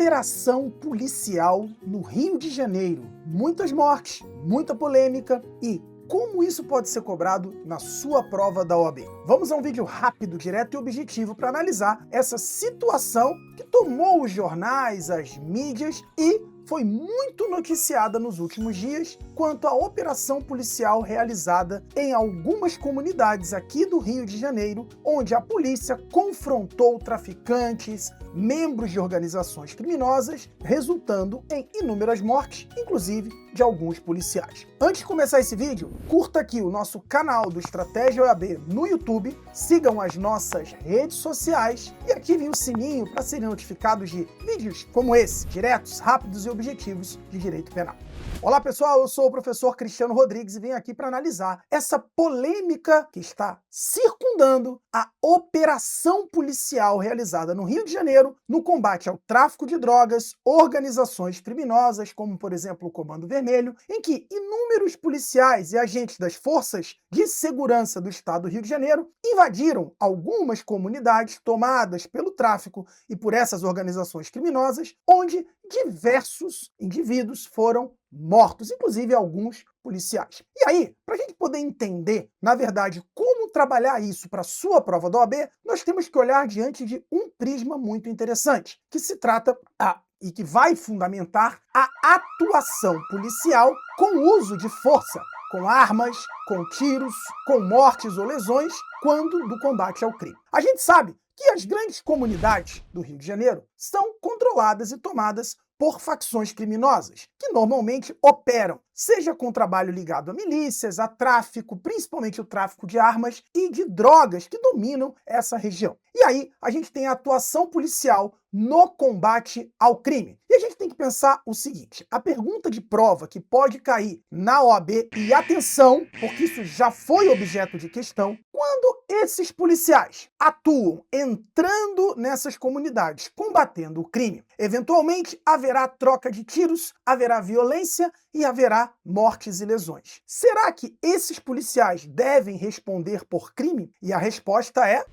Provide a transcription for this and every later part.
Operação policial no Rio de Janeiro. Muitas mortes, muita polêmica e como isso pode ser cobrado na sua prova da OAB. Vamos a um vídeo rápido, direto e objetivo para analisar essa situação que tomou os jornais, as mídias e foi muito noticiada nos últimos dias quanto à operação policial realizada em algumas comunidades aqui do Rio de Janeiro, onde a polícia confrontou traficantes, membros de organizações criminosas, resultando em inúmeras mortes, inclusive de alguns policiais. Antes de começar esse vídeo, curta aqui o nosso canal do Estratégia OAB no YouTube, sigam as nossas redes sociais e ativem o sininho para serem notificados de vídeos como esse, diretos, rápidos e objetivos de direito penal. Olá pessoal, eu sou o professor Cristiano Rodrigues e venho aqui para analisar essa polêmica que está circundando a operação policial realizada no Rio de Janeiro no combate ao tráfico de drogas, organizações criminosas, como por exemplo o Comando Vermelho, em que inúmeros policiais e agentes das forças de segurança do estado do Rio de Janeiro invadiram algumas comunidades tomadas pelo tráfico e por essas organizações criminosas, onde diversos indivíduos foram mortos, inclusive alguns policiais. E aí, para a gente poder entender, na verdade, como trabalhar isso para a sua prova da OAB, nós temos que olhar diante de um prisma muito interessante, que se trata e que vai fundamentar a atuação policial com uso de força, com armas, com tiros, com mortes ou lesões, quando do combate ao crime. A gente sabe que as grandes comunidades do Rio de Janeiro são controladas e tomadas por facções criminosas, que normalmente operam, seja com trabalho ligado a milícias, a tráfico, principalmente o tráfico de armas e de drogas que dominam essa região. E aí a gente tem a atuação policial no combate ao crime. E a gente tem que pensar o seguinte, a pergunta de prova que pode cair na OAB, e atenção, porque isso já foi objeto de questão, quando esses policiais atuam entrando nessas comunidades, combatendo o crime, eventualmente haverá troca de tiros, haverá violência e haverá mortes e lesões. Será que esses policiais devem responder por crime? E a resposta é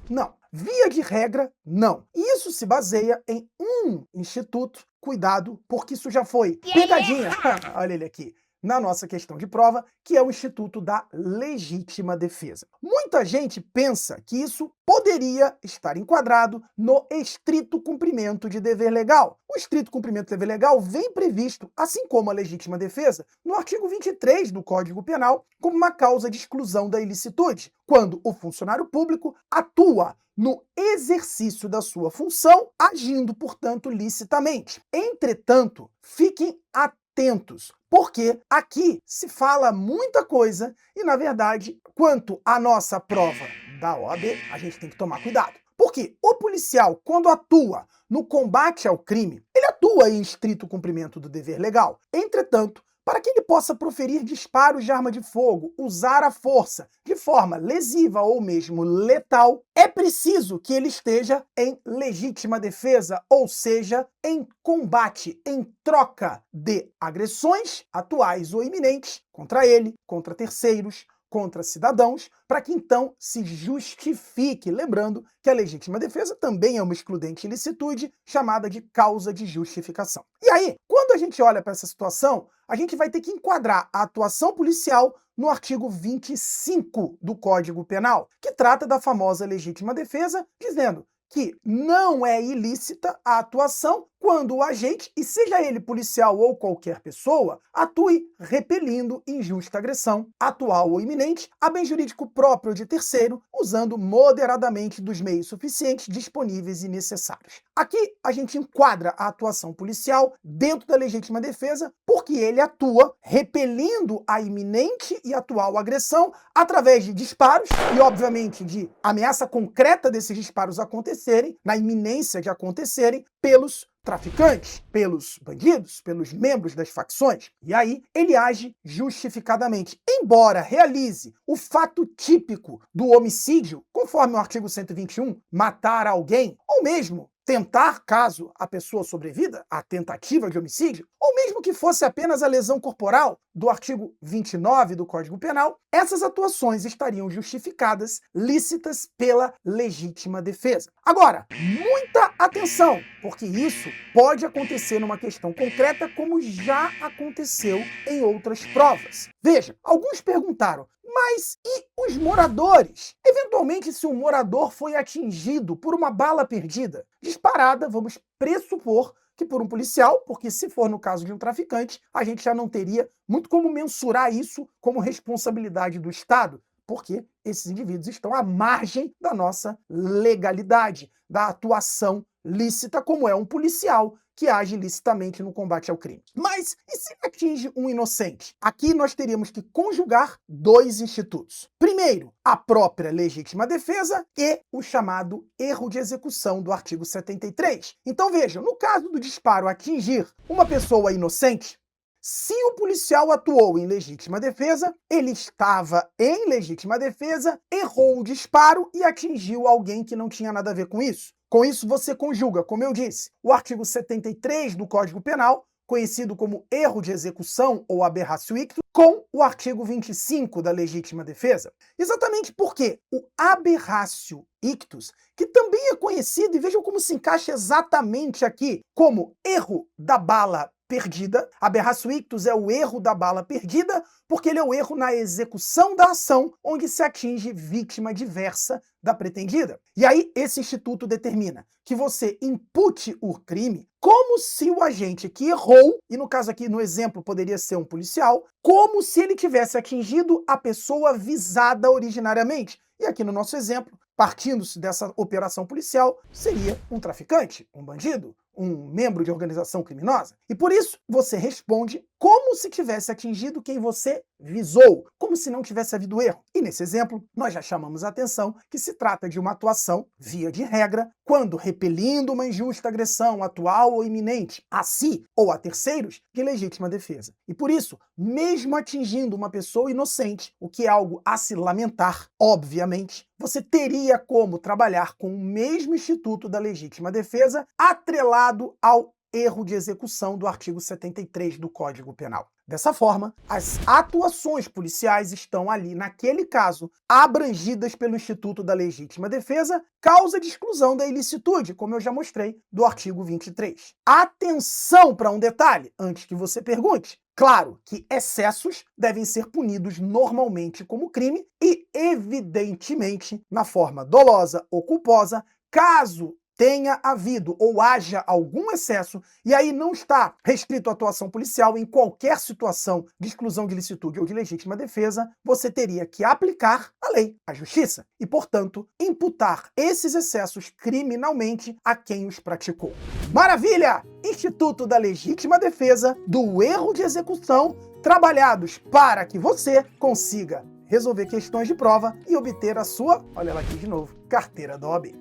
não. Via de regra, não. E isso se baseia em um instituto, cuidado, porque isso já foi pegadinha, olha ele aqui, na nossa questão de prova, que é o Instituto da Legítima Defesa. Muita gente pensa que isso poderia estar enquadrado no estrito cumprimento de dever legal. O estrito cumprimento de dever legal vem previsto, assim como a legítima defesa, no artigo 23 do Código Penal, como uma causa de exclusão da ilicitude, quando o funcionário público atua no exercício da sua função, agindo, portanto, licitamente. Entretanto, fiquem atentos, porque aqui se fala muita coisa e, na verdade, quanto à nossa prova da OAB, a gente tem que tomar cuidado. Porque o policial, quando atua no combate ao crime, ele atua em estrito cumprimento do dever legal. Entretanto, para que ele possa proferir disparos de arma de fogo, usar a força de forma lesiva ou mesmo letal, é preciso que ele esteja em legítima defesa, ou seja, em combate, em troca de agressões atuais ou iminentes contra ele, contra terceiros, contra cidadãos, para que então se justifique, lembrando que a legítima defesa também é uma excludente ilicitude chamada de causa de justificação. E aí, quando a gente olha para essa situação, a gente vai ter que enquadrar a atuação policial no artigo 25 do Código Penal, que trata da famosa legítima defesa, dizendo que não é ilícita a atuação quando o agente, e seja ele policial ou qualquer pessoa, atue repelindo injusta agressão, atual ou iminente, a bem jurídico próprio de terceiro, usando moderadamente dos meios suficientes, disponíveis e necessários. Aqui a gente enquadra a atuação policial dentro da legítima defesa, porque ele atua repelindo a iminente e atual agressão através de disparos e, obviamente, de ameaça concreta desses disparos acontecerem, na iminência de acontecerem, pelos traficantes, pelos bandidos, pelos membros das facções. E aí ele age justificadamente. Embora realize o fato típico do homicídio, conforme o artigo 121, matar alguém, ou mesmo tentar caso a pessoa sobrevida, a tentativa de homicídio, ou mesmo que fosse apenas a lesão corporal do artigo 29 do Código Penal, essas atuações estariam justificadas, lícitas pela legítima defesa. Agora, muita atenção, porque isso pode acontecer numa questão concreta, como já aconteceu em outras provas. Veja, alguns perguntaram, mas e os moradores? Eventualmente, se um morador foi atingido por uma bala perdida, disparada, vamos pressupor que por um policial, porque se for no caso de um traficante, a gente já não teria muito como mensurar isso como responsabilidade do Estado, porque esses indivíduos estão à margem da nossa legalidade, da atuação lícita, como é um policial que age licitamente no combate ao crime. Mas e se atinge um inocente? Aqui nós teríamos que conjugar dois institutos. Primeiro, a própria legítima defesa e o chamado erro de execução do artigo 73. Então vejam, no caso do disparo atingir uma pessoa inocente, se o policial atuou em legítima defesa, ele estava em legítima defesa, errou o disparo e atingiu alguém que não tinha nada a ver com isso. Com isso, você conjuga, como eu disse, o artigo 73 do Código Penal, conhecido como erro de execução ou aberratio ictus, com o artigo 25 da legítima defesa. Exatamente porque o aberratio ictus, que também é conhecido, e vejam como se encaixa exatamente aqui, como erro da bala perdida. Aberratio ictus é o erro da bala perdida, porque ele é o erro na execução da ação, onde se atinge vítima diversa da pretendida. E aí, esse instituto determina que você impute o crime como se o agente que errou, e no caso aqui, no exemplo, poderia ser um policial, como se ele tivesse atingido a pessoa visada originariamente. E aqui no nosso exemplo, partindo-se dessa operação policial, seria um traficante, um bandido, um membro de organização criminosa. E por isso, você responde como se tivesse atingido quem você visou, como se não tivesse havido erro. E nesse exemplo, nós já chamamos a atenção que se trata de uma atuação, via de regra, quando repelindo uma injusta agressão atual ou iminente, a si ou a terceiros, de legítima defesa. E por isso, mesmo atingindo uma pessoa inocente, o que é algo a se lamentar, obviamente, você teria como trabalhar com o mesmo instituto da legítima defesa atrelado ao erro de execução do artigo 73 do Código Penal. Dessa forma, as atuações policiais estão ali, naquele caso, abrangidas pelo Instituto da Legítima Defesa, causa de exclusão da ilicitude, como eu já mostrei, do artigo 23. Atenção para um detalhe, antes que você pergunte. Claro que excessos devem ser punidos normalmente como crime e, evidentemente, na forma dolosa ou culposa, caso tenha havido ou haja algum excesso, e aí não está restrito à atuação policial, em qualquer situação de exclusão de licitude ou de legítima defesa, você teria que aplicar a lei, a justiça, e, portanto, imputar esses excessos criminalmente a quem os praticou. Maravilha! Instituto da Legítima Defesa, do erro de execução, trabalhados para que você consiga resolver questões de prova e obter a sua, olha ela aqui de novo, carteira da OAB.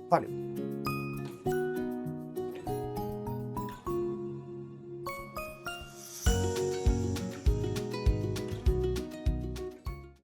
Valeu!